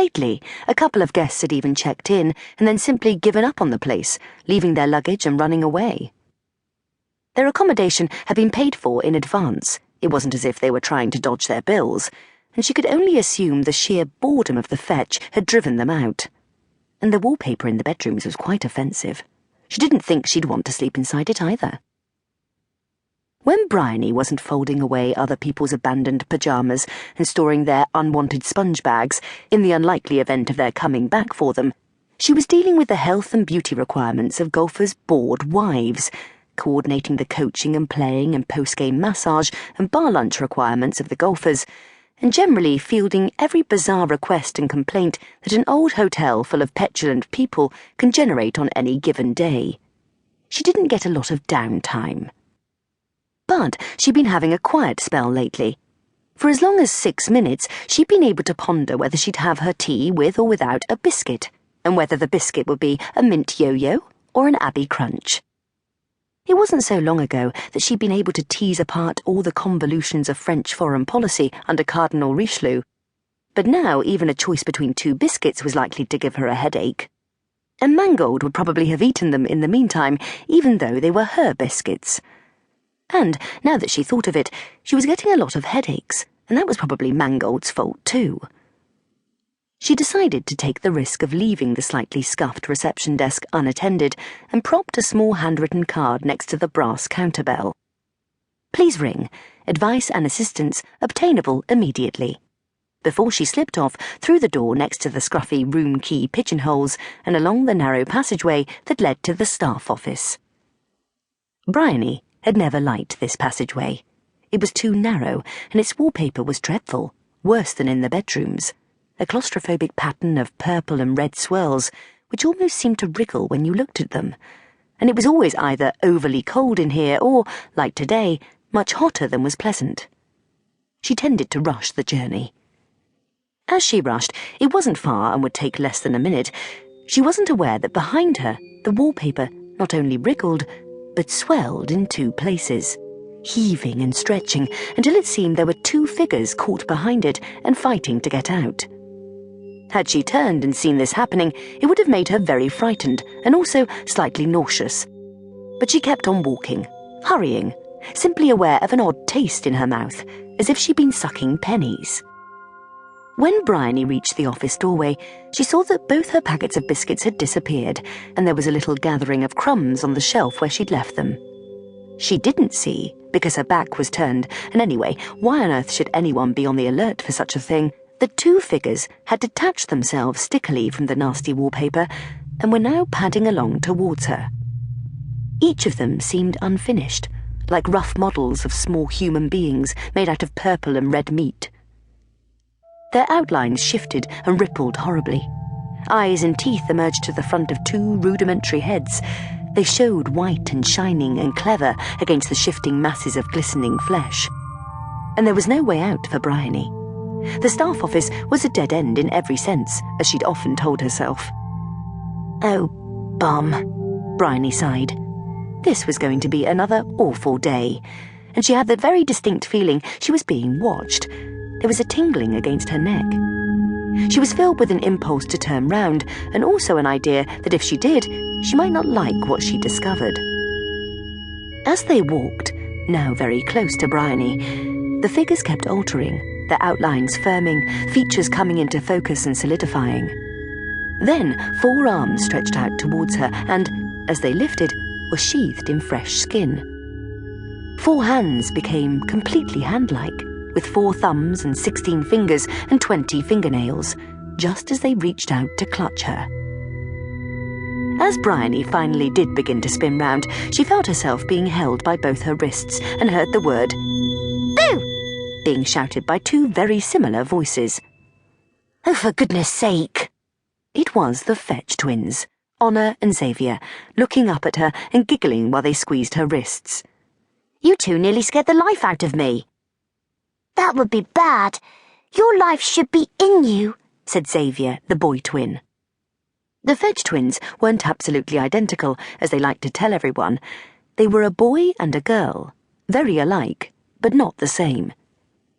Lately, a couple of guests had even checked in and then simply given up on the place, leaving their luggage and running away. Their accommodation had been paid for in advance. It wasn't as if they were trying to dodge their bills, and she could only assume the sheer boredom of the fetch had driven them out. And the wallpaper in the bedrooms was quite offensive. She didn't think she'd want to sleep inside it either. When Bryony wasn't folding away other people's abandoned pyjamas and storing their unwanted sponge bags in the unlikely event of their coming back for them, she was dealing with the health and beauty requirements of golfers' bored wives, coordinating the coaching and playing and post-game massage and bar lunch requirements of the golfers, and generally fielding every bizarre request and complaint that an old hotel full of petulant people can generate on any given day. She didn't get a lot of downtime. But she'd been having a quiet spell lately. For as long as 6 minutes, she'd been able to ponder whether she'd have her tea with or without a biscuit, and whether the biscuit would be a mint yo-yo or an Abbey Crunch. It wasn't so long ago that she'd been able to tease apart all the convolutions of French foreign policy under Cardinal Richelieu, but now even a choice between 2 biscuits was likely to give her a headache. And Mangold would probably have eaten them in the meantime, even though they were her biscuits. And, now that she thought of it, she was getting a lot of headaches, and that was probably Mangold's fault too. She decided to take the risk of leaving the slightly scuffed reception desk unattended and propped a small handwritten card next to the brass counterbell. Please ring. Advice and assistance obtainable immediately. Before she slipped off through the door next to the scruffy room key pigeonholes and along the narrow passageway that led to the staff office. Bryony had never liked this passageway. It was too narrow, and its wallpaper was dreadful, worse than in the bedrooms. A claustrophobic pattern of purple and red swirls, which almost seemed to wriggle when you looked at them. And it was always either overly cold in here or, like today, much hotter than was pleasant. She tended to rush the journey. As she rushed, it wasn't far and would take less than a minute. She wasn't aware that behind her, the wallpaper not only wriggled, but swelled in 2 places, heaving and stretching until it seemed there were 2 figures caught behind it and fighting to get out. Had she turned and seen this happening, it would have made her very frightened and also slightly nauseous. But she kept on walking, hurrying, simply aware of an odd taste in her mouth, as if she'd been sucking pennies. When Bryony reached the office doorway, she saw that both her packets of biscuits had disappeared, and there was a little gathering of crumbs on the shelf where she'd left them. She didn't see, because her back was turned, and anyway, why on earth should anyone be on the alert for such a thing? The 2 figures had detached themselves stickily from the nasty wallpaper and were now padding along towards her. Each of them seemed unfinished, like rough models of small human beings made out of purple and red meat. Their outlines shifted and rippled horribly. Eyes and teeth emerged to the front of 2 rudimentary heads. They showed white and shining and clever against the shifting masses of glistening flesh. And there was no way out for Bryony. The staff office was a dead end in every sense, as she'd often told herself. Oh, bum, Bryony sighed. This was going to be another awful day, and she had the very distinct feeling she was being watched. There was a tingling against her neck. She was filled with an impulse to turn round, and also an idea that if she did, she might not like what she discovered. As they walked, now very close to Bryony, the figures kept altering, their outlines firming, features coming into focus and solidifying. Then 4 arms stretched out towards her and, as they lifted, were sheathed in fresh skin. 4 hands became completely hand-like, with 4 thumbs and 16 fingers and 20 fingernails, just as they reached out to clutch her. As Bryony finally did begin to spin round, she felt herself being held by both her wrists and heard the word, "Boo!" being shouted by 2 very similar voices. Oh, for goodness sake! It was the Fetch twins, Honor and Xavier, looking up at her and giggling while they squeezed her wrists. "You 2 nearly scared the life out of me." "That would be bad. Your life should be in you," said Xavier, the boy twin. The Fetch twins weren't absolutely identical, as they liked to tell everyone. They were a boy and a girl, very alike, but not the same.